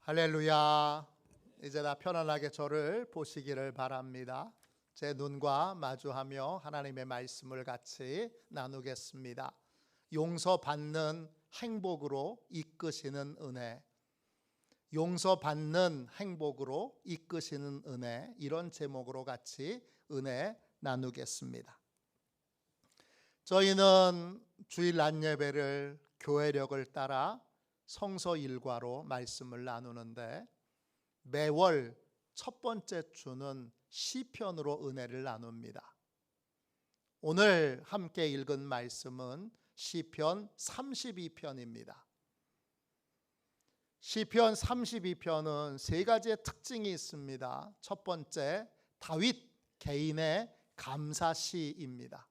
할렐루야. 이제 다 편안하게 저를 보시기를 바랍니다. 제 눈과 마주하며 하나님의 말씀을 같이 나누겠습니다. 용서받는 행복으로 이끄시는 은혜, 용서받는 행복으로 이끄시는 은혜, 이런 제목으로 같이 은혜 나누겠습니다. 저희는 주일 낮 예배를 교회력을 따라 성서 일과로 말씀을 나누는데, 매월 첫 번째 주는 시편으로 은혜를 나눕니다. 오늘 함께 읽은 말씀은 시편 32편입니다. 시편 32편은 세 가지의 특징이 있습니다. 첫 번째, 다윗 개인의 감사시입니다.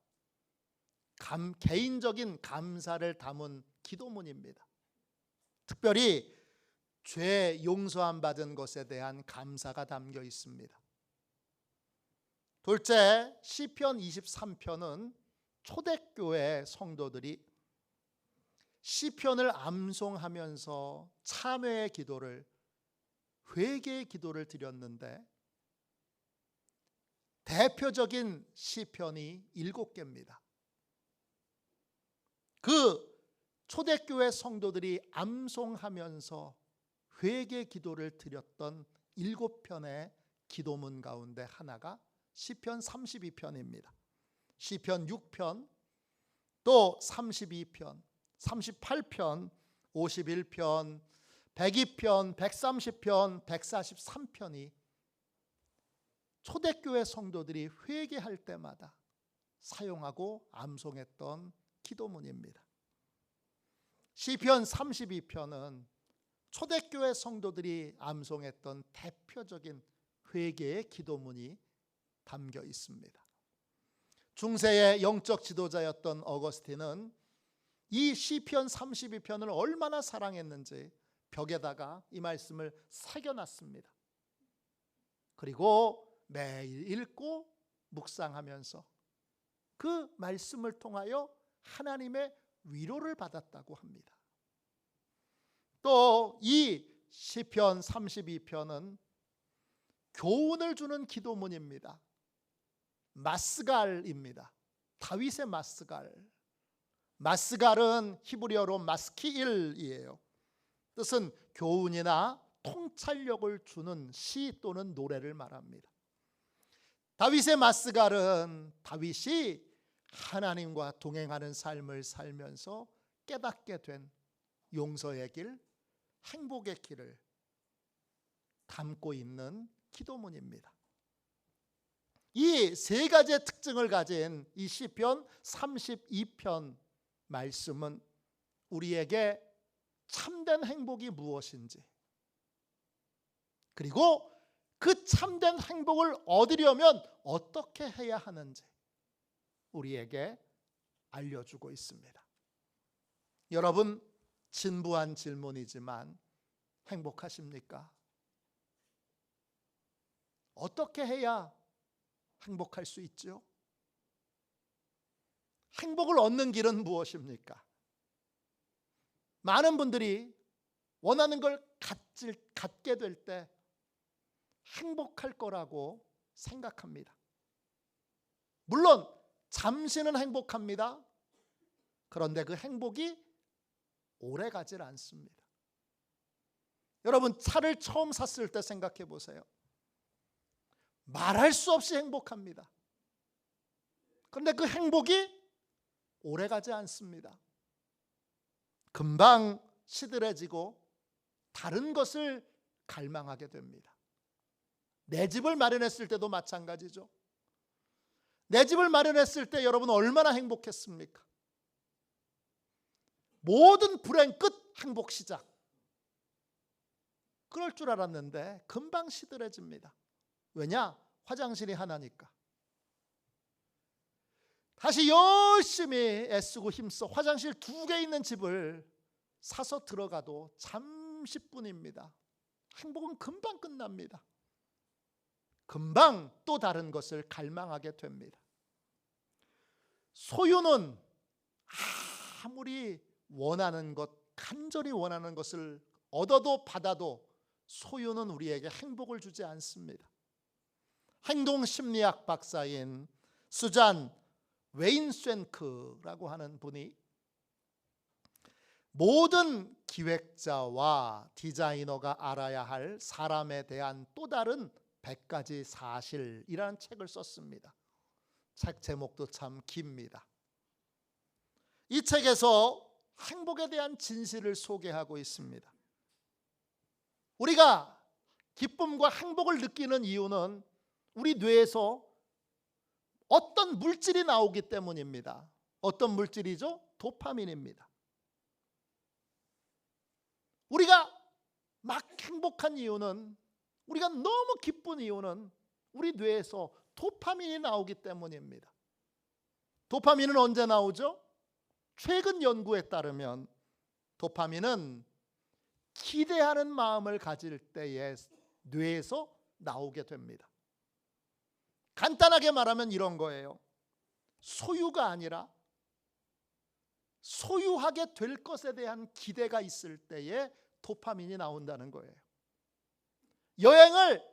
개인적인 감사를 담은 기도문입니다. 특별히 죄 용서함 받은 것에 대한 감사가 담겨 있습니다. 둘째, 시편 23편은 초대교회 성도들이 시편을 암송하면서 참회의 기도를, 회개의 기도를 드렸는데, 대표적인 시편이 7개입니다. 그 초대교회 성도들이 암송하면서 회개 기도를 드렸던 7편의 기도문 가운데 하나가 시편 32편입니다. 시편 6편, 또 32편, 38편, 51편, 102편, 130편, 143편이 초대교회 성도들이 회개할 때마다 사용하고 암송했던 기도문입니다. 시편 32편은 초대교회 성도들이 암송했던 대표적인 회개의 기도문이 담겨 있습니다. 중세의 영적 지도자였던 어거스틴은 이 시편 32편을 얼마나 사랑했는지 벽에다가 이 말씀을 새겨놨습니다. 그리고 매일 읽고 묵상하면서 그 말씀을 통하여 하나님의 위로를 받았다고 합니다. 또 이 시편 32편은 교훈을 주는 기도문입니다. 마스갈입니다. 다윗의 마스갈. 마스갈은 히브리어로 마스키일이에요. 뜻은 교훈이나 통찰력을 주는 시 또는 노래를 말합니다. 다윗의 마스갈은 다윗이 하나님과 동행하는 삶을 살면서 깨닫게 된 용서의 길, 행복의 길을 담고 있는 기도문입니다. 이 세 가지의 특징을 가진 이 시편 32편 말씀은 우리에게 참된 행복이 무엇인지, 그리고 그 참된 행복을 얻으려면 어떻게 해야 하는지 우리에게 알려주고 있습니다. 여러분, 진부한 질문이지만 행복하십니까? 어떻게 해야 행복할 수 있죠? 행복을 얻는 길은 무엇입니까? 많은 분들이 원하는 걸 갖게 될 때 행복할 거라고 생각합니다. 물론 잠시는 행복합니다. 그런데 그 행복이 오래 가질 않습니다. 여러분, 차를 처음 샀을 때 생각해 보세요. 말할 수 없이 행복합니다. 그런데 그 행복이 오래 가지 않습니다. 금방 시들해지고 다른 것을 갈망하게 됩니다. 내 집을 마련했을 때도 마찬가지죠. 내 집을 마련했을 때 여러분 얼마나 행복했습니까? 모든 불행 끝, 행복 시작. 그럴 줄 알았는데 금방 시들해집니다. 왜냐? 화장실이 하나니까. 다시 열심히 애쓰고 힘써 화장실 2개 있는 집을 사서 들어가도 잠시뿐입니다. 행복은 금방 끝납니다. 금방 또 다른 것을 갈망하게 됩니다. 소유는 아무리 원하는 것, 간절히 원하는 것을 얻어도 받아도 소유는 우리에게 행복을 주지 않습니다. 행동심리학 박사인 수잔 웨인쐴크라고 하는 분이 모든 기획자와 디자이너가 알아야 할 사람에 대한 또 다른 100가지 사실이라는 책을 썼습니다. 책 제목도 참 깁니다. 이 책에서 행복에 대한 진실을 소개하고 있습니다. 우리가 기쁨과 행복을 느끼는 이유는 우리 뇌에서 어떤 물질이 나오기 때문입니다. 어떤 물질이죠? 도파민입니다. 우리가 막 행복한 이유는, 우리가 너무 기쁜 이유는 우리 뇌에서 도파민이 나오기 때문입니다. 도파민은 언제 나오죠? 최근 연구에 따르면 도파민은 기대하는 마음을 가질 때에 뇌에서 나오게 됩니다. 간단하게 말하면 이런 거예요. 소유가 아니라 소유하게 될 것에 대한 기대가 있을 때에 도파민이 나온다는 거예요. 여행을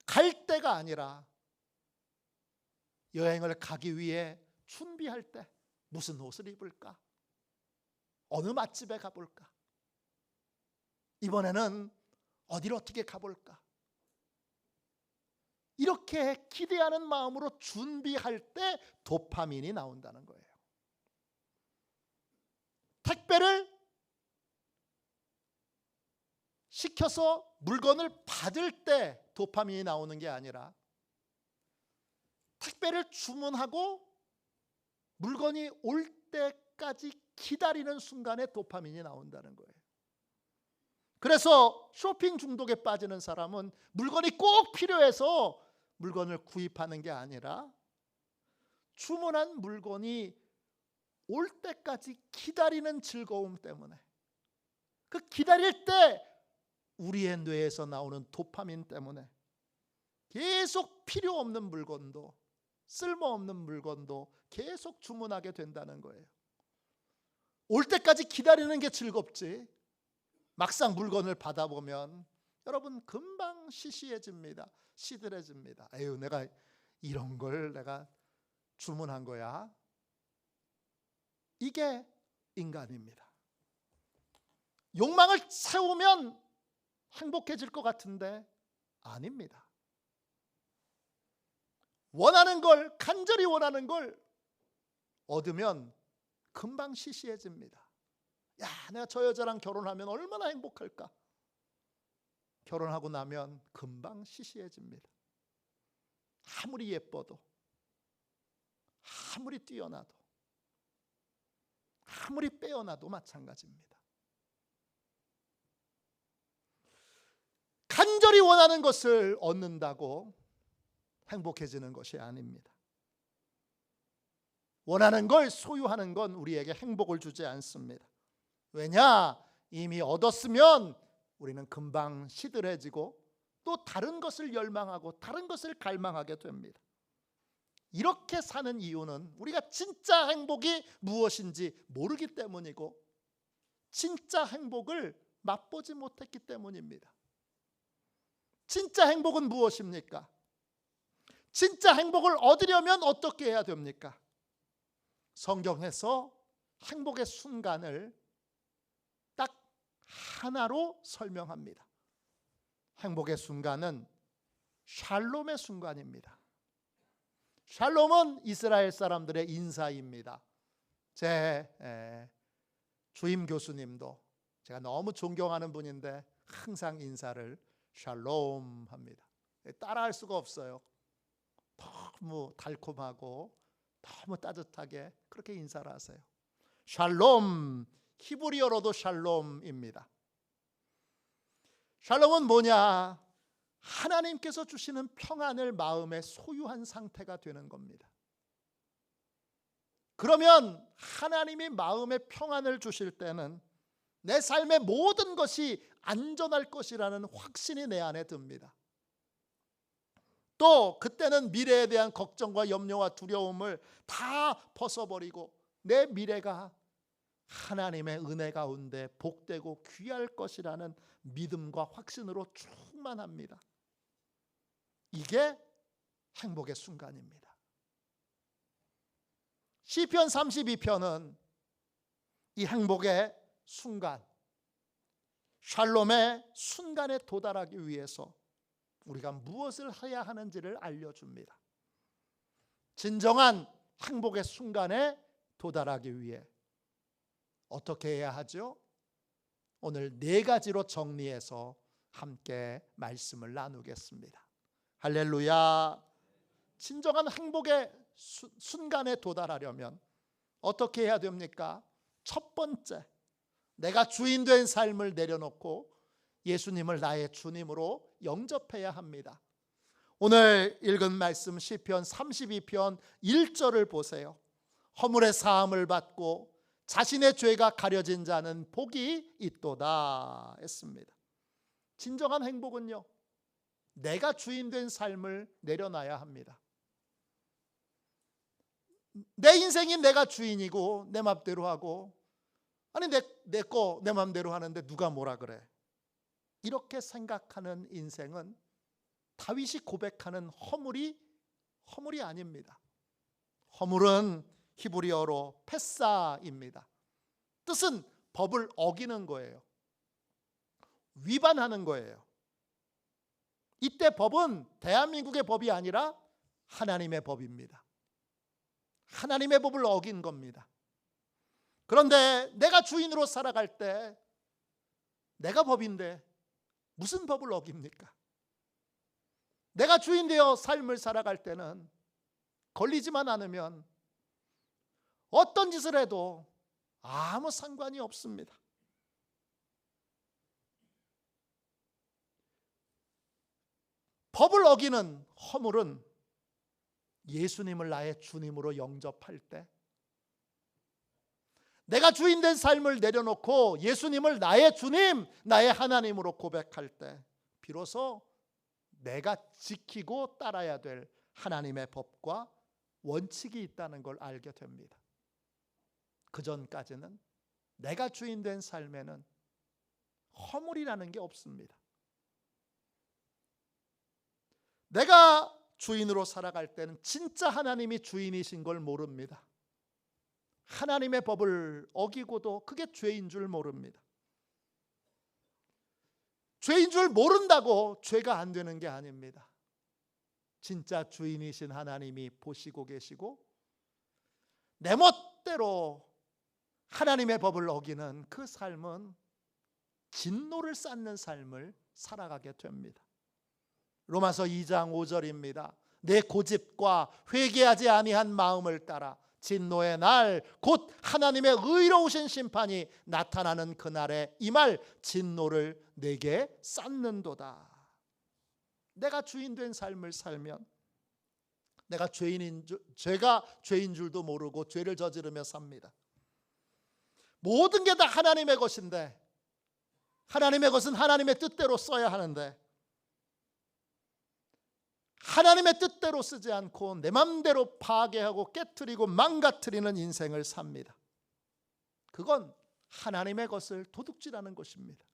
갈 때가 아니라 여행을 가기 위해 준비할 때 무슨 옷을 입을까? 어느 맛집에 가볼까? 이번에는 어디를 어떻게 가볼까? 이렇게 기대하는 마음으로 준비할 때 도파민이 나온다는 거예요. 택배를 시켜서 물건을 받을 때 도파민이 나오는 게 아니라 택배를 주문하고 물건이 올 때까지 기다리는 순간에 도파민이 나온다는 거예요. 그래서 쇼핑 중독에 빠지는 사람은 물건이 꼭 필요해서 물건을 구입하는 게 아니라 주문한 물건이 올 때까지 기다리는 즐거움 때문에, 그 기다릴 때 우리의 뇌에서 나오는 도파민 때문에 계속 필요 없는 물건도, 쓸모없는 물건도 계속 주문하게 된다는 거예요. 올 때까지 기다리는 게 즐겁지 막상 물건을 받아보면 여러분 금방 시시해집니다. 시들해집니다. 에휴, 내가 이런 걸 내가 주문한 거야. 이게 인간입니다. 욕망을 세우면 행복해질 것 같은데 아닙니다. 원하는 걸, 간절히 원하는 걸 얻으면 금방 시시해집니다. 야, 내가 저 여자랑 결혼하면 얼마나 행복할까? 결혼하고 나면 금방 시시해집니다. 아무리 예뻐도, 아무리 뛰어나도, 아무리 빼어나도 마찬가지입니다. 간절히 원하는 것을 얻는다고 행복해지는 것이 아닙니다. 원하는 걸 소유하는 건 우리에게 행복을 주지 않습니다. 왜냐? 이미 얻었으면 우리는 금방 시들해지고 또 다른 것을 열망하고 다른 것을 갈망하게 됩니다. 이렇게 사는 이유는 우리가 진짜 행복이 무엇인지 모르기 때문이고 진짜 행복을 맛보지 못했기 때문입니다. 진짜 행복은 무엇입니까? 진짜 행복을 얻으려면 어떻게 해야 됩니까? 성경에서 행복의 순간을 딱 하나로 설명합니다. 행복의 순간은 샬롬의 순간입니다. 샬롬은 이스라엘 사람들의 인사입니다. 제 주임 교수님도 제가 너무 존경하는 분인데 항상 인사를 샬롬 합니다. 따라할 수가 없어요. 너무 달콤하고 너무 따뜻하게 그렇게 인사를 하세요. 샬롬, 히브리어로도 샬롬입니다. 샬롬은 뭐냐? 하나님께서 주시는 평안을 마음에 소유한 상태가 되는 겁니다. 그러면 하나님이 마음에 평안을 주실 때는 내 삶의 모든 것이 안전할 것이라는 확신이 내 안에 듭니다. 또 그때는 미래에 대한 걱정과 염려와 두려움을 다 벗어버리고 내 미래가 하나님의 은혜 가운데 복되고 귀할 것이라는 믿음과 확신으로 충만합니다. 이게 행복의 순간입니다. 시편 32편은 이 행복의 순간, 샬롬의 순간에 도달하기 위해서 우리가 무엇을 해야 하는지를 알려줍니다. 진정한 행복의 순간에 도달하기 위해 어떻게 해야 하죠? 오늘 4가지로 정리해서 함께 말씀을 나누겠습니다. 할렐루야. 진정한 행복의 순간에 도달하려면 어떻게 해야 됩니까? 첫 번째, 내가 주인 된 삶을 내려놓고 예수님을 나의 주님으로 영접해야 합니다. 오늘 읽은 말씀 시편 32편 1절을 보세요. 허물의 사함을 받고 자신의 죄가 가려진 자는 복이 있도다 했습니다. 진정한 행복은요, 내가 주인 된 삶을 내려놔야 합니다. 내 인생이 내가 주인이고 내 맘대로 하고, 아니 내 맘대로 하는데 누가 뭐라 그래, 이렇게 생각하는 인생은 다윗이 고백하는 허물이 아닙니다. 허물은 히브리어로 패사입니다. 뜻은 법을 어기는 거예요. 위반하는 거예요. 이때 법은 대한민국의 법이 아니라 하나님의 법입니다. 하나님의 법을 어긴 겁니다. 그런데 내가 주인으로 살아갈 때 내가 법인데 무슨 법을 어깁니까? 내가 주인 되어 삶을 살아갈 때는 걸리지만 않으면 어떤 짓을 해도 아무 상관이 없습니다. 법을 어기는 허물은 예수님을 나의 주님으로 영접할 때, 내가 주인 된 삶을 내려놓고 예수님을 나의 주님, 나의 하나님으로 고백할 때 비로소 내가 지키고 따라야 될 하나님의 법과 원칙이 있다는 걸 알게 됩니다. 그 전까지는 내가 주인 된 삶에는 허물이라는 게 없습니다. 내가 주인으로 살아갈 때는 진짜 하나님이 주인이신 걸 모릅니다. 하나님의 법을 어기고도 그게 죄인 줄 모릅니다. 죄인 줄 모른다고 죄가 안 되는 게 아닙니다. 진짜 주인이신 하나님이 보시고 계시고 내 멋대로 하나님의 법을 어기는 그 삶은 진노를 쌓는 삶을 살아가게 됩니다. 로마서 2장 5절입니다. 내 고집과 회개하지 아니한 마음을 따라 진노의 날 곧 하나님의 의로우신 심판이 나타나는 그날에 이말 진노를 내게 쌓는도다. 내가 주인 된 삶을 살면 죄가 죄인 줄도 모르고 죄를 저지르며 삽니다. 모든 게 다 하나님의 것인데, 하나님의 것은 하나님의 뜻대로 써야 하는데 하나님의 뜻대로 쓰지 않고 내 맘대로 파괴하고 깨트리고 망가뜨리는 인생을 삽니다. 그건 하나님의 것을 도둑질하는 것입니다.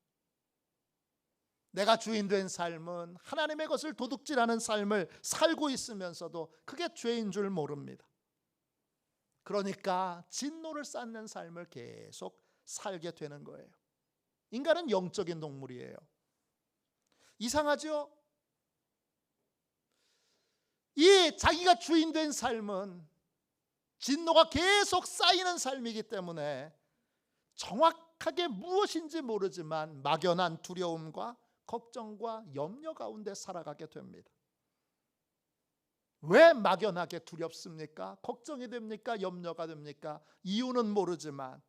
내가 주인 된 삶은 하나님의 것을 도둑질하는 삶을 살고 있으면서도 그게 죄인 줄 모릅니다. 그러니까 진노를 쌓는 삶을 계속 살게 되는 거예요. 인간은 영적인 동물이에요. 이상하죠? 이 자기가 주인 된 삶은 진노가 계속 쌓이는 삶이기 때문에 정확하게 무엇인지 모르지만 막연한 두려움과 걱정과 염려 가운데 살아가게 됩니다. 왜 막연하게 두렵습니까? 걱정이 됩니까? 염려가 됩니까? 이유는 모르지만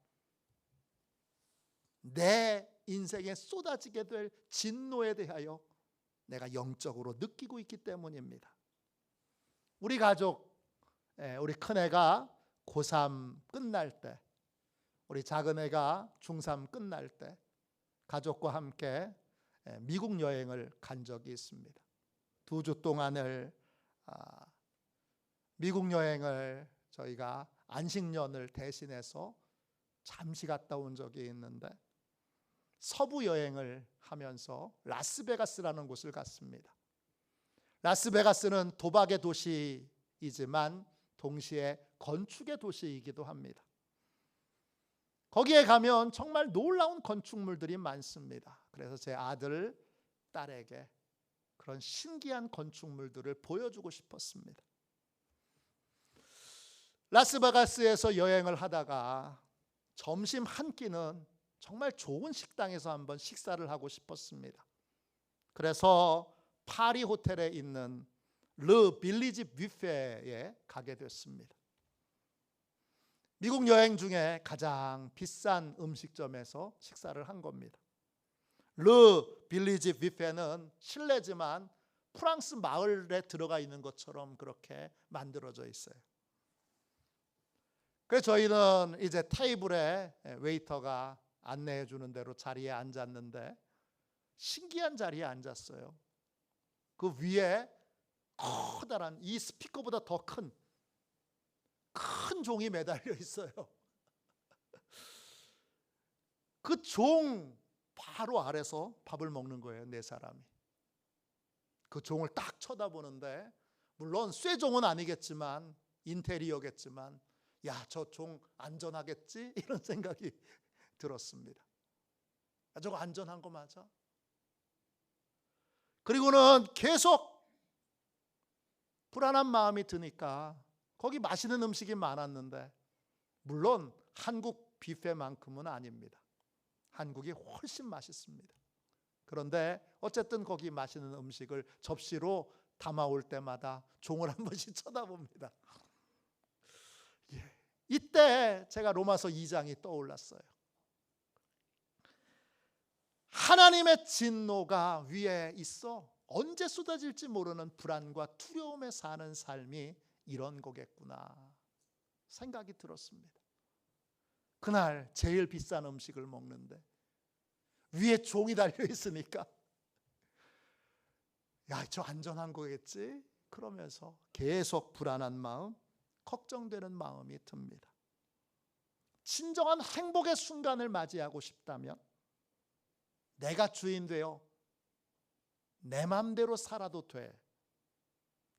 내 인생에 쏟아지게 될 진노에 대하여 내가 영적으로 느끼고 있기 때문입니다. 우리 가족, 우리 큰애가 고3 끝날 때, 우리 작은애가 중3 끝날 때 가족과 함께 미국 여행을 간 적이 있습니다. 2주 동안을 미국 여행을 저희가 안식년을 대신해서 잠시 갔다 온 적이 있는데 서부 여행을 하면서 라스베가스라는 곳을 갔습니다. 라스베가스는 도박의 도시이지만 동시에 건축의 도시이기도 합니다. 거기에 가면 정말 놀라운 건축물들이 많습니다. 그래서 제 아들, 딸에게 그런 신기한 건축물들을 보여주고 싶었습니다. 라스베가스에서 여행을 하다가 점심 한 끼는 정말 좋은 식당에서 한번 식사를 하고 싶었습니다. 그래서 파리 호텔에 있는 르 빌리지 뷔페에 가게 됐습니다. 미국 여행 중에 가장 비싼 음식점에서 식사를 한 겁니다. 르 빌리지 뷔페는 실내지만 프랑스 마을에 들어가 있는 것처럼 그렇게 만들어져 있어요. 그래서 저희는 이제 테이블에 웨이터가 안내해 주는 대로 자리에 앉았는데 신기한 자리에 앉았어요. 그 위에 커다란 이 스피커보다 더 큰 종이 매달려 있어요. 그 종 바로 아래서 밥을 먹는 거예요, 네 사람이. 그 종을 딱 쳐다보는데 물론 쇠종은 아니겠지만 인테리어겠지만 야, 저 종 안전하겠지? 이런 생각이 들었습니다. 저거 안전한 거 맞아? 그리고는 계속 불안한 마음이 드니까 거기 맛있는 음식이 많았는데 물론 한국 뷔페만큼은 아닙니다. 한국이 훨씬 맛있습니다. 그런데 어쨌든 거기 맛있는 음식을 접시로 담아올 때마다 종을 한 번씩 쳐다봅니다. 이때 제가 로마서 2장이 떠올랐어요. 하나님의 진노가 위에 있어 언제 쏟아질지 모르는 불안과 두려움에 사는 삶이 이런 거겠구나 생각이 들었습니다. 그날 제일 비싼 음식을 먹는데 위에 종이 달려 있으니까 야, 저 안전한 거겠지? 그러면서 계속 불안한 마음, 걱정되는 마음이 듭니다. 진정한 행복의 순간을 맞이하고 싶다면 내가 주인 되어 내 마음대로 살아도 돼.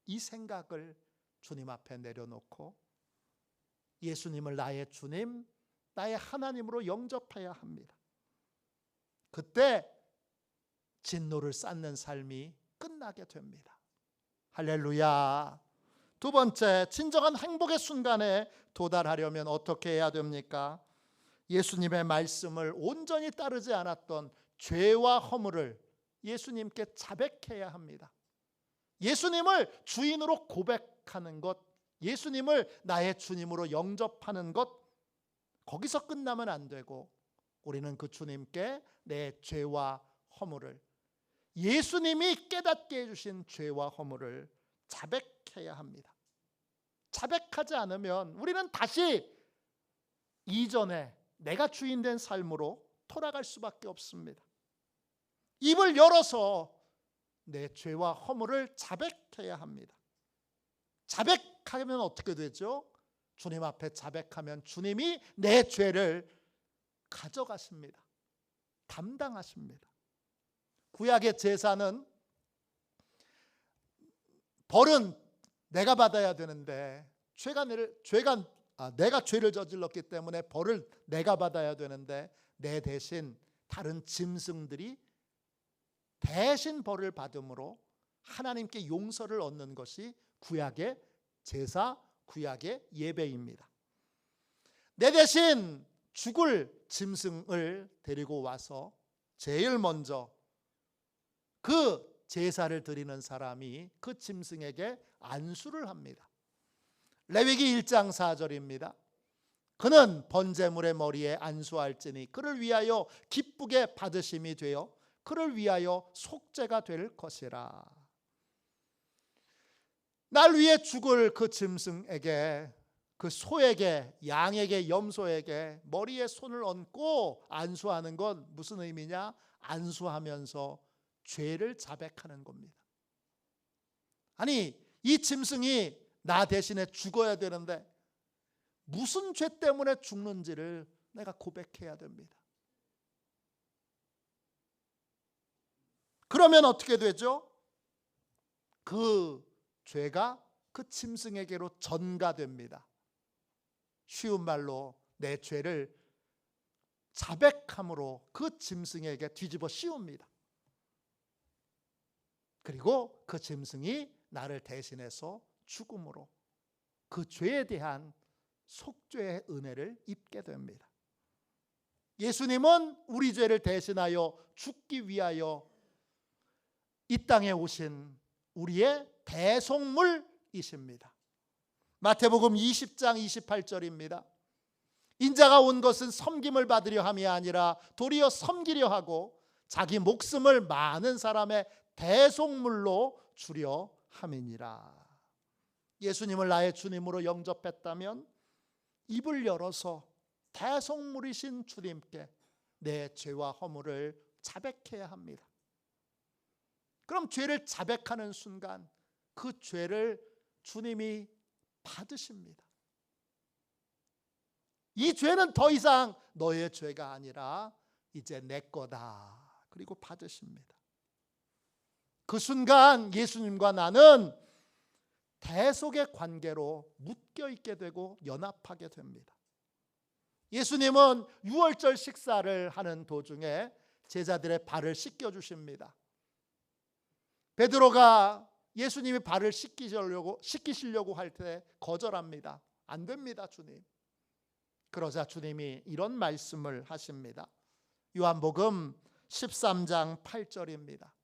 이 생각을 주님 앞에 내려놓고 예수님을 나의 주님, 나의 하나님으로 영접해야 합니다. 그때 진노를 쌓는 삶이 끝나게 됩니다. 할렐루야. 두 번째, 진정한 행복의 순간에 도달하려면 어떻게 해야 됩니까? 예수님의 말씀을 온전히 따르지 않았던 죄와 허물을 예수님께 자백해야 합니다. 예수님을 주인으로 고백하는 것, 예수님을 나의 주님으로 영접하는 것, 거기서 끝나면 안 되고 우리는 그 주님께 내 죄와 허물을, 예수님이 깨닫게 해주신 죄와 허물을 자백해야 합니다. 자백하지 않으면 우리는 다시 이전에 내가 주인 된 삶으로 돌아갈 수밖에 없습니다. 입을 열어서 내 죄와 허물을 자백해야 합니다. 자백하면 어떻게 되죠? 주님 앞에 자백하면 주님이 내 죄를 가져가십니다. 담당하십니다. 구약의 제사는 벌은 내가 받아야 되는데 내가 죄를 저질렀기 때문에 벌을 내가 받아야 되는데 내 대신 다른 짐승들이 대신 벌을 받음으로 하나님께 용서를 얻는 것이 구약의 제사, 구약의 예배입니다. 내 대신 죽을 짐승을 데리고 와서 제일 먼저 그 제사를 드리는 사람이 그 짐승에게 안수를 합니다. 레위기 1장 4절입니다. 그는 번제물의 머리에 안수할지니 그를 위하여 기쁘게 받으심이 되어 그를 위하여 속죄가 될 것이라. 날 위해 죽을 그 짐승에게, 그 소에게, 양에게, 염소에게 머리에 손을 얹고 안수하는 건 무슨 의미냐? 안수하면서 죄를 자백하는 겁니다. 아니, 이 짐승이 나 대신에 죽어야 되는데 무슨 죄 때문에 죽는지를 내가 고백해야 됩니다. 그러면 어떻게 되죠? 그 죄가 그 짐승에게로 전가됩니다. 쉬운 말로 내 죄를 자백함으로 그 짐승에게 뒤집어 씌웁니다. 그리고 그 짐승이 나를 대신해서 죽음으로 그 죄에 대한 속죄의 은혜를 입게 됩니다. 예수님은 우리 죄를 대신하여 죽기 위하여 이 땅에 오신 우리의 대속물이십니다. 마태복음 20장 28절입니다. 인자가 온 것은 섬김을 받으려 함이 아니라 도리어 섬기려 하고 자기 목숨을 많은 사람의 대속물로 주려 함이니라. 예수님을 나의 주님으로 영접했다면 입을 열어서 대속물이신 주님께 내 죄와 허물을 자백해야 합니다. 그럼 죄를 자백하는 순간 그 죄를 주님이 받으십니다. 이 죄는 더 이상 너의 죄가 아니라 이제 내 거다. 그리고 받으십니다. 그 순간 예수님과 나는 대속의 관계로 묶여 있게 되고 연합하게 됩니다. 예수님은 유월절 식사를 하는 도중에 제자들의 발을 씻겨 주십니다. 베드로가 예수님이 발을 씻기시려고 할 때 거절합니다. 안 됩니다, 주님. 그러자 주님이 이런 말씀을 하십니다. 요한복음 13장 8절입니다.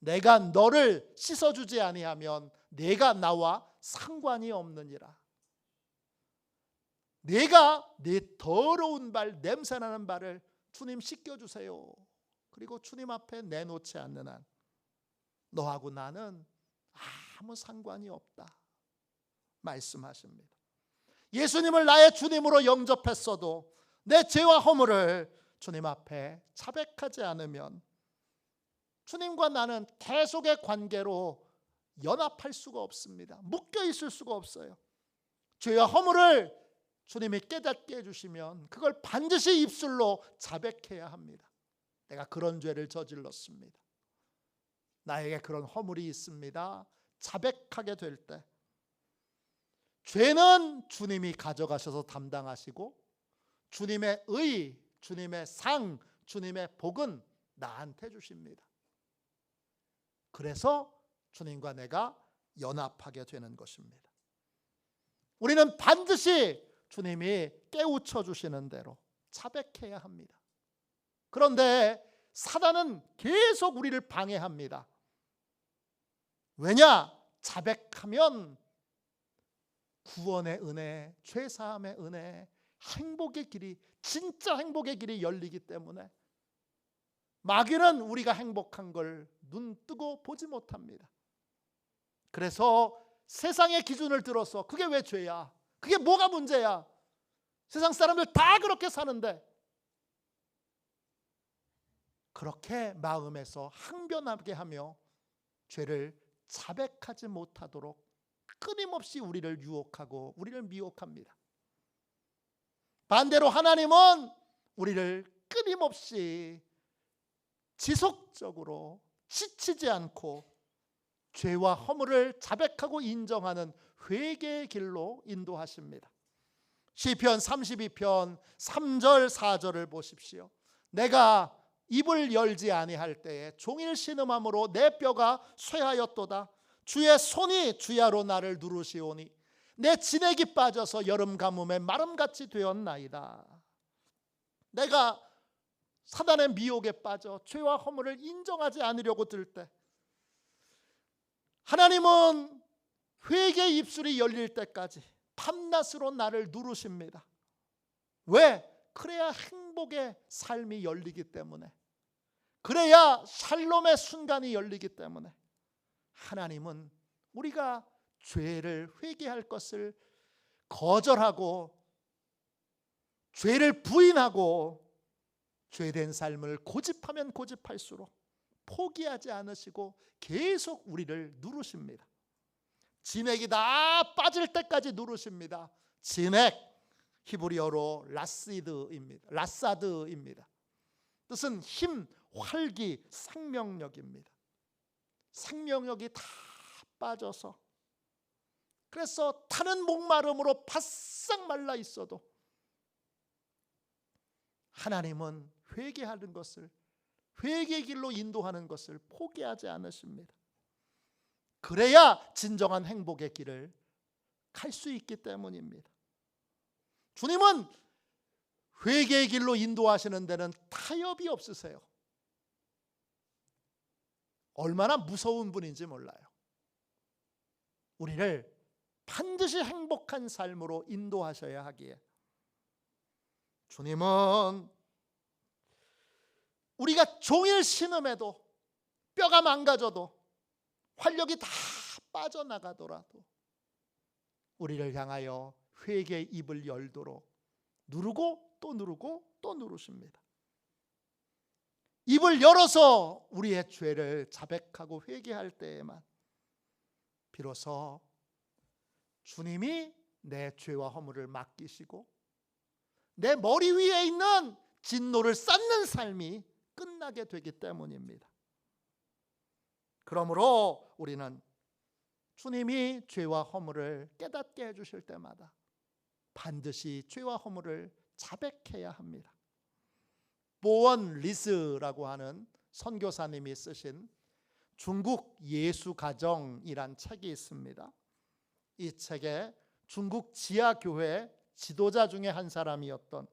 내가 너를 씻어주지 아니하면 내가 나와 상관이 없느니라. 내가 내 더러운 발, 냄새나는 발을 주님 씻겨주세요. 그리고 주님 앞에 내놓지 않는 한 너하고 나는 아무 상관이 없다 말씀하십니다. 예수님을 나의 주님으로 영접했어도 내 죄와 허물을 주님 앞에 자백하지 않으면 주님과 나는 대속의 관계로 연합할 수가 없습니다. 묶여 있을 수가 없어요. 죄와 허물을 주님이 깨닫게 해주시면 그걸 반드시 입술로 자백해야 합니다. 내가 그런 죄를 저질렀습니다. 나에게 그런 허물이 있습니다. 자백하게 될 때 죄는 주님이 가져가셔서 담당하시고 주님의 의, 주님의 상, 주님의 복은 나한테 주십니다. 그래서 주님과 내가 연합하게 되는 것입니다. 우리는 반드시 주님이 깨우쳐 주시는 대로 자백해야 합니다. 그런데 사단은 계속 우리를 방해합니다. 왜냐? 자백하면 구원의 은혜, 죄사함의 은혜, 행복의 길이, 진짜 행복의 길이 열리기 때문에 마귀는 우리가 행복한 걸 눈 뜨고 보지 못합니다. 그래서 세상의 기준을 들어서 그게 왜 죄야? 그게 뭐가 문제야? 세상 사람들 다 그렇게 사는데 그렇게 마음에서 항변하게 하며 죄를 자백하지 못하도록 끊임없이 우리를 유혹하고 우리를 미혹합니다. 반대로 하나님은 우리를 끊임없이 지속적으로 지치지 않고 죄와 허물을 자백하고 인정하는 회개의 길로 인도하십니다. 시편 32편 3절 4절을 보십시오. 내가 입을 열지 아니할 때에 종일 신음함으로 내 뼈가 쇠하였도다. 주의 손이 주야로 나를 누르시오니 내 진액이 빠져서 여름 가뭄에 마름같이 되었나이다. 내가 사단의 미혹에 빠져 죄와 허물을 인정하지 않으려고 들 때 하나님은 회개의 입술이 열릴 때까지 밤낮으로 나를 누르십니다. 왜? 그래야 행복의 삶이 열리기 때문에, 그래야 샬롬의 순간이 열리기 때문에 하나님은 우리가 죄를 회개할 것을 거절하고 죄를 부인하고 죄된 삶을 고집하면 고집할수록 포기하지 않으시고 계속 우리를 누르십니다. 진액이 다 빠질 때까지 누르십니다. 진액, 히브리어로 라사드입니다. 뜻은 힘, 활기, 생명력입니다. 생명력이 다 빠져서, 그래서 타는 목마름으로 바싹 말라 있어도 하나님은 회개하는 것을, 회개의 길로 인도하는 것을 포기하지 않으십니다. 그래야 진정한 행복의 길을 갈 수 있기 때문입니다. 주님은 회개의 길로 인도하시는 데는 타협이 없으세요. 얼마나 무서운 분인지 몰라요. 우리를 반드시 행복한 삶으로 인도하셔야 하기에 주님은 우리가 종일 신음해도, 뼈가 망가져도, 활력이 다 빠져나가더라도 우리를 향하여 회개의 입을 열도록 누르고 또 누르고 또 누르십니다. 입을 열어서 우리의 죄를 자백하고 회개할 때에만 비로소 주님이 내 죄와 허물을 맡기시고 내 머리 위에 있는 진노를 쌓는 삶이 끝나게 되기 때문입니다. 그러므로 우리는 주님이 죄와 허물을 깨닫게 해주실 때마다 반드시 죄와 허물을 자백해야 합니다. 보원 리스라고 하는 선교사님이 쓰신 중국 예수가정이란 책이 있습니다. 이 책에 중국 지하교회 지도자 중에 한 사람이었던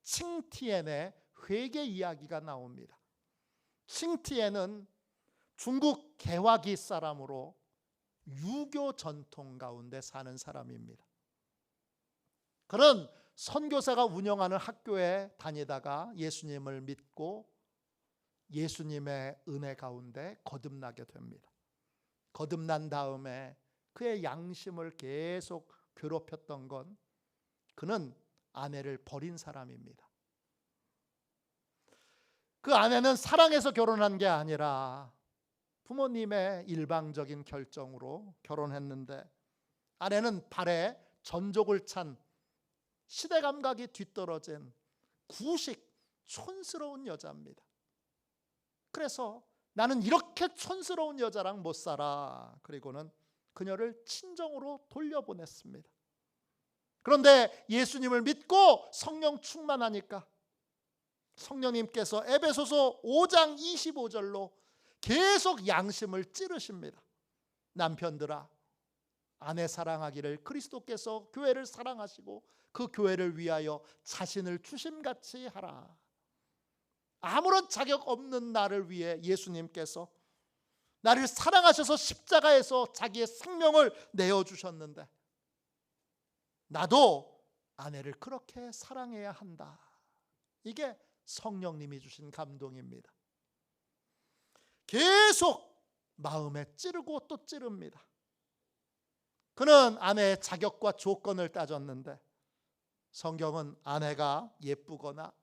칭티엔의 회개 이야기가 나옵니다. 칭티엔은 중국 개화기 사람으로 유교 전통 가운데 사는 사람입니다. 그는 선교사가 운영하는 학교에 다니다가 예수님을 믿고 예수님의 은혜 가운데 거듭나게 됩니다. 거듭난 다음에 그의 양심을 계속 괴롭혔던 건 그는 아내를 버린 사람입니다. 그 아내는 사랑해서 결혼한 게 아니라 부모님의 일방적인 결정으로 결혼했는데 아내는 발에 전족을 찬 시대 감각이 뒤떨어진 구식 촌스러운 여자입니다. 그래서 나는 이렇게 촌스러운 여자랑 못 살아. 그리고는 그녀를 친정으로 돌려보냈습니다. 그런데 예수님을 믿고 성령 충만하니까 성령님께서 에베소서 5장 25절로 계속 양심을 찌르십니다. 남편들아, 아내 사랑하기를 그리스도께서 교회를 사랑하시고 그 교회를 위하여 자신을 주심같이 하라. 아무런 자격 없는 나를 위해 예수님께서 나를 사랑하셔서 십자가에서 자기의 생명을 내어주셨는데 나도 아내를 그렇게 사랑해야 한다. 이게 성령님이 주신 감동입니다. 계속 마음에 찌르고 또 찌릅니다. 그는 아내의 자격과 조건을 따졌는데 성경은 아내가 예쁘거나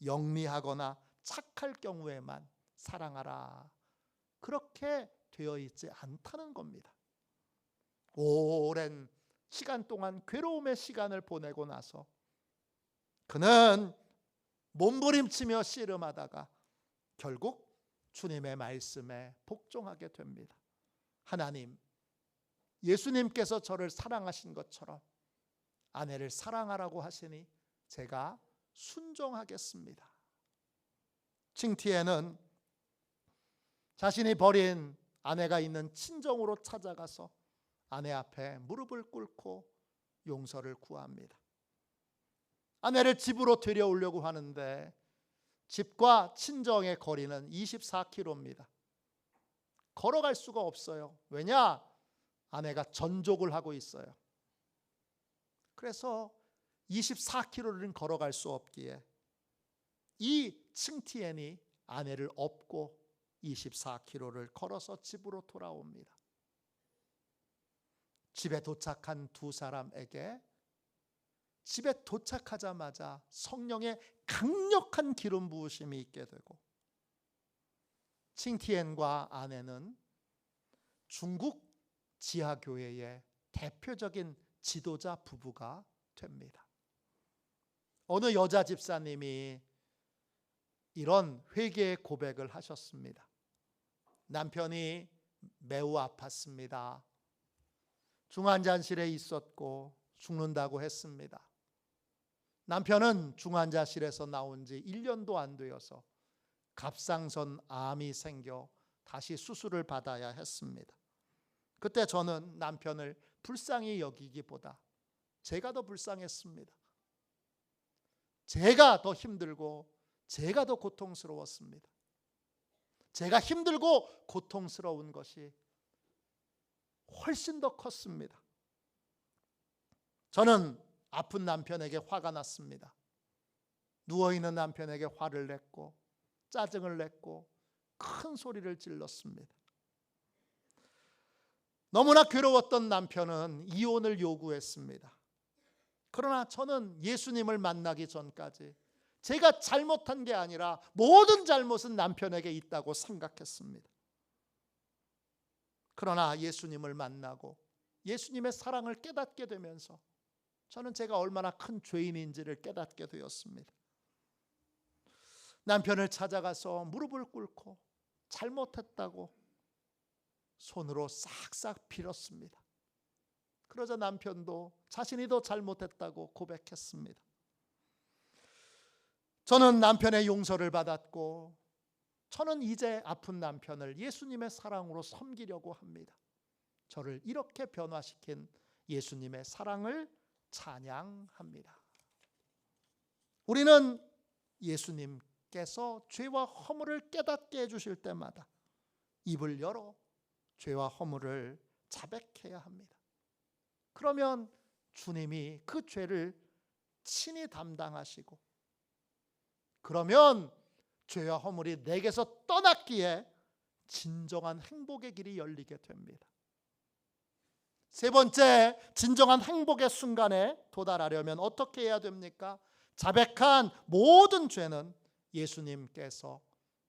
영리하거나 착할 경우에만 사랑하라, 그렇게 되어 있지 않다는 겁니다. 오랜 시간 동안 괴로움의 시간을 보내고 나서 그는 몸부림치며 씨름하다가 결국 주님의 말씀에 복종하게 됩니다. 하나님, 예수님께서 저를 사랑하신 것처럼 아내를 사랑하라고 하시니 제가 순종하겠습니다. 칭티에는 자신이 버린 아내가 있는 친정으로 찾아가서 아내 앞에 무릎을 꿇고 용서를 구합니다. 아내를 집으로 데려오려고 하는데 집과 친정의 거리는 24km입니다. 걸어갈 수가 없어요. 왜냐? 아내가 전족을 하고 있어요. 그래서 24km를 걸어갈 수 없기에 이 칭티엔이 아내를 업고 24km를 걸어서 집으로 돌아옵니다. 집에 도착한 두 사람에게 집에 도착하자마자 성령의 강력한 기름 부으심이 있게 되고 칭티엔과 아내는 중국 지하교회의 대표적인 지도자 부부가 됩니다. 어느 여자 집사님이 이런 회개의 고백을 하셨습니다. 남편이 매우 아팠습니다. 중환자실에 있었고 죽는다고 했습니다. 남편은 중환자실에서 나온 지 1년도 안 되어서 갑상선 암이 생겨 다시 수술을 받아야 했습니다. 그때 저는 남편을 불쌍히 여기기보다 제가 더 불쌍했습니다. 제가 더 힘들고 제가 더 고통스러웠습니다. 제가 힘들고 고통스러운 것이 훨씬 더 컸습니다. 저는 아픈 남편에게 화가 났습니다. 누워있는 남편에게 화를 냈고 짜증을 냈고 큰 소리를 질렀습니다. 너무나 괴로웠던 남편은 이혼을 요구했습니다. 그러나 저는 예수님을 만나기 전까지 제가 잘못한 게 아니라 모든 잘못은 남편에게 있다고 생각했습니다. 그러나 예수님을 만나고 예수님의 사랑을 깨닫게 되면서 저는 제가 얼마나 큰 죄인인지를 깨닫게 되었습니다. 남편을 찾아가서 무릎을 꿇고 잘못했다고 손으로 싹싹 빌었습니다. 그러자 남편도 자신이 더 잘못했다고 고백했습니다. 저는 남편의 용서를 받았고 저는 이제 아픈 남편을 예수님의 사랑으로 섬기려고 합니다. 저를 이렇게 변화시킨 예수님의 사랑을 찬양합니다. 우리는 예수님께서 죄와 허물을 깨닫게 해주실 때마다 입을 열어 죄와 허물을 자백해야 합니다. 그러면 주님이 그 죄를 친히 담당하시고 그러면 죄와 허물이 내게서 떠났기에 진정한 행복의 길이 열리게 됩니다. 세 번째, 진정한 행복의 순간에 도달하려면 어떻게 해야 됩니까? 자백한 모든 죄는 예수님께서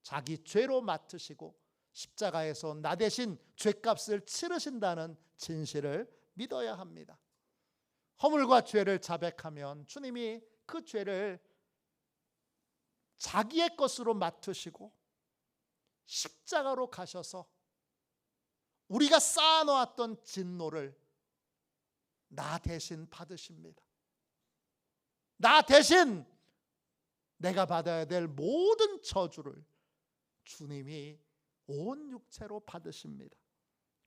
자기 죄로 맡으시고 십자가에서 나 대신 죄값을 치르신다는 진실을 믿어야 합니다. 허물과 죄를 자백하면 주님이 그 죄를 자기의 것으로 맡으시고 십자가로 가셔서 우리가 쌓아놓았던 진노를 나 대신 받으십니다. 나 대신 내가 받아야 될 모든 저주를 주님이 온 육체로 받으십니다.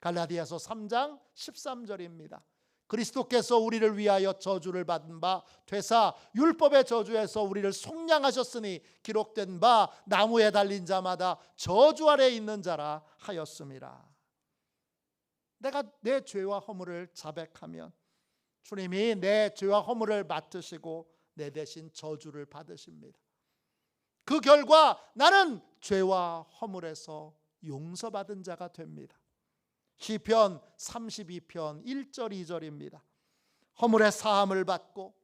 갈라디아서 3장 13절입니다. 그리스도께서 우리를 위하여 저주를 받은 바 되사 율법의 저주에서 우리를 속량하셨으니 기록된 바 나무에 달린 자마다 저주 아래 있는 자라 하였음이라. 내가 내 죄와 허물을 자백하면 주님이 내 죄와 허물을 맡으시고 내 대신 저주를 받으십니다. 그 결과 나는 죄와 허물에서 용서받은 자가 됩니다. 시편 32편 1절 2절입니다. 허물의 사함을 받고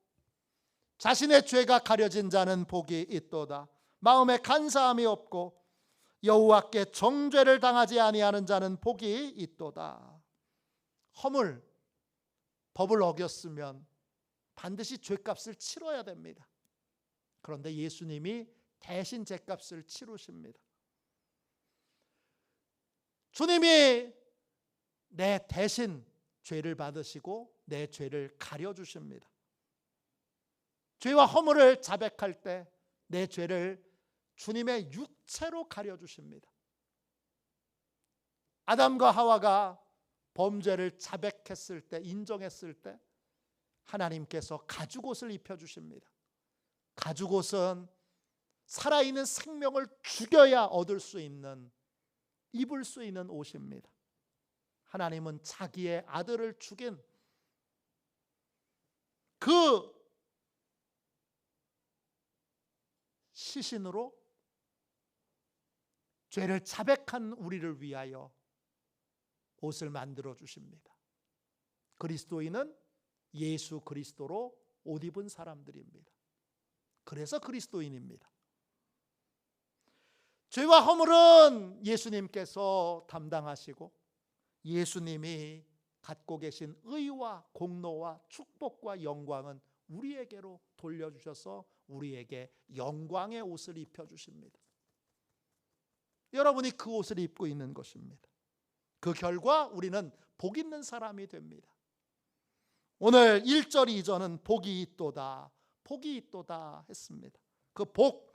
자신의 죄가 가려진 자는 복이 있도다. 마음에 간사함이 없고 여호와께 정죄를 당하지 아니하는 자는 복이 있도다. 허물, 법을 어겼으면 반드시 죄값을 치러야 됩니다. 그런데 예수님이 대신 죄값을 치르십니다. 주님이 내 대신 죄를 받으시고 내 죄를 가려주십니다. 죄와 허물을 자백할 때 내 죄를 주님의 육체로 가려주십니다. 아담과 하와가 범죄를 자백했을 때, 인정했을 때 하나님께서 가죽옷을 입혀주십니다. 가죽옷은 살아있는 생명을 죽여야 얻을 수 있는, 입을 수 있는 옷입니다. 하나님은 자기의 아들을 죽인 그 시신으로 죄를 자백한 우리를 위하여 옷을 만들어 주십니다. 그리스도인은 예수 그리스도로 옷 입은 사람들입니다. 그래서 그리스도인입니다. 죄와 허물은 예수님께서 담당하시고 예수님이 갖고 계신 의와 공로와 축복과 영광은 우리에게로 돌려주셔서 우리에게 영광의 옷을 입혀주십니다. 여러분이 그 옷을 입고 있는 것입니다. 그 결과 우리는 복 있는 사람이 됩니다. 오늘 1절 2절은 복이 있도다, 복이 있도다 했습니다. 그 복,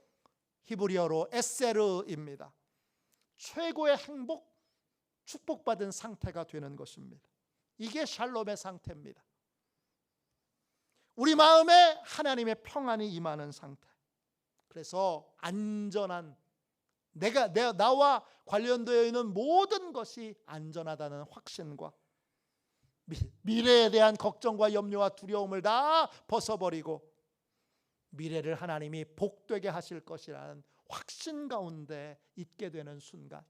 히브리어로 에세르입니다. 최고의 행복, 축복받은 상태가 되는 것입니다. 이게 샬롬의 상태입니다. 우리 마음에 하나님의 평안이 임하는 상태. 그래서 안전한, 나와 관련되어 있는 모든 것이 안전하다는 확신과 미래에 대한 걱정과 염려와 두려움을 다 벗어버리고 미래를 하나님이 복되게 하실 것이라는 확신 가운데 있게 되는 순간,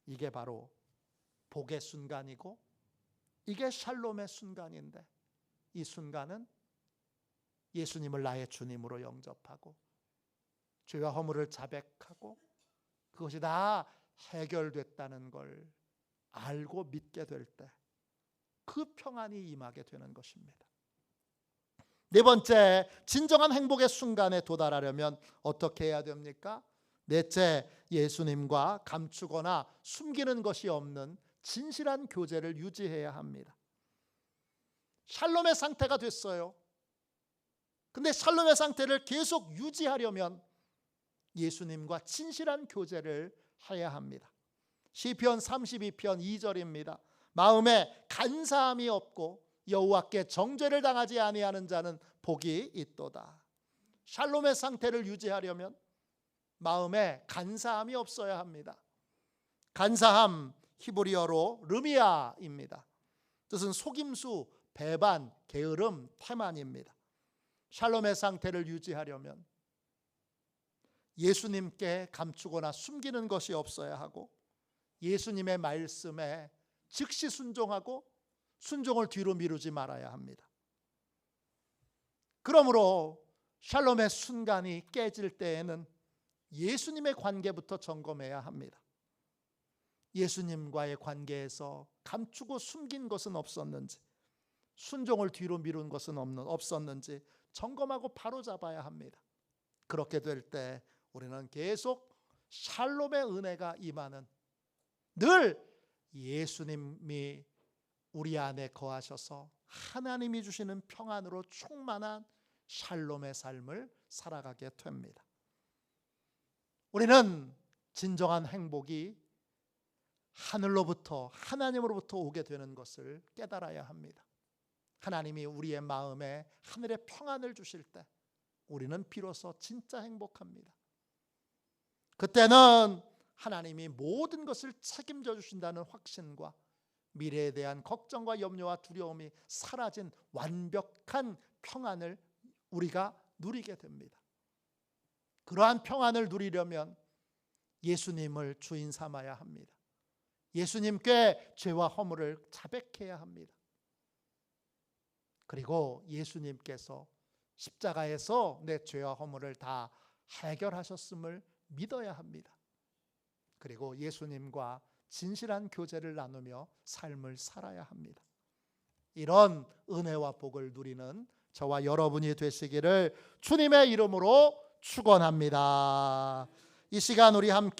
이게 바로 복의 순간이고 이게 샬롬의 순간인데, 이 순간은 예수님을 나의 주님으로 영접하고 죄와 허물을 자백하고 그것이 다 해결됐다는 걸 알고 믿게 될 때 그 평안이 임하게 되는 것입니다. 네 번째, 진정한 행복의 순간에 도달하려면 어떻게 해야 됩니까? 넷째, 예수님과 감추거나 숨기는 것이 없는 진실한 교제를 유지해야 합니다. 샬롬의 상태가 됐어요. 근데 샬롬의 상태를 계속 유지하려면 예수님과 진실한 교제를 해야 합니다. 시편 32편 2절입니다. 마음에 간사함이 없고 여호와께 정죄를 당하지 아니하는 자는 복이 있도다. 샬롬의 상태를 유지하려면 마음에 간사함이 없어야 합니다. 간사함, 히브리어로 르미아입니다. 뜻은 속임수, 배반, 게으름, 태만입니다. 샬롬의 상태를 유지하려면 예수님께 감추거나 숨기는 것이 없어야 하고 예수님의 말씀에 즉시 순종하고 순종을 뒤로 미루지 말아야 합니다. 그러므로 샬롬의 순간이 깨질 때에는 예수님의 관계부터 점검해야 합니다. 예수님과의 관계에서 감추고 숨긴 것은 없었는지, 순종을 뒤로 미룬 것은 없었는지 점검하고 바로잡아야 합니다. 그렇게 될 때 우리는 계속 샬롬의 은혜가 임하는, 늘 예수님이 우리 안에 거하셔서 하나님이 주시는 평안으로 충만한 샬롬의 삶을 살아가게 됩니다. 우리는 진정한 행복이 하늘로부터, 하나님으로부터 오게 되는 것을 깨달아야 합니다. 하나님이 우리의 마음에 하늘의 평안을 주실 때 우리는 비로소 진짜 행복합니다. 그때는 하나님이 모든 것을 책임져 주신다는 확신과 미래에 대한 걱정과 염려와 두려움이 사라진 완벽한 평안을 우리가 누리게 됩니다. 그러한 평안을 누리려면 예수님을 주인 삼아야 합니다. 예수님께 죄와 허물을 자백해야 합니다. 그리고 예수님께서 십자가에서 내 죄와 허물을 다 해결하셨음을 믿어야 합니다. 그리고 예수님과 진실한 교제를 나누며 삶을 살아야 합니다. 이런 은혜와 복을 누리는 저와 여러분이 되시기를 주님의 이름으로 축원합니다. 이 시간 우리 함께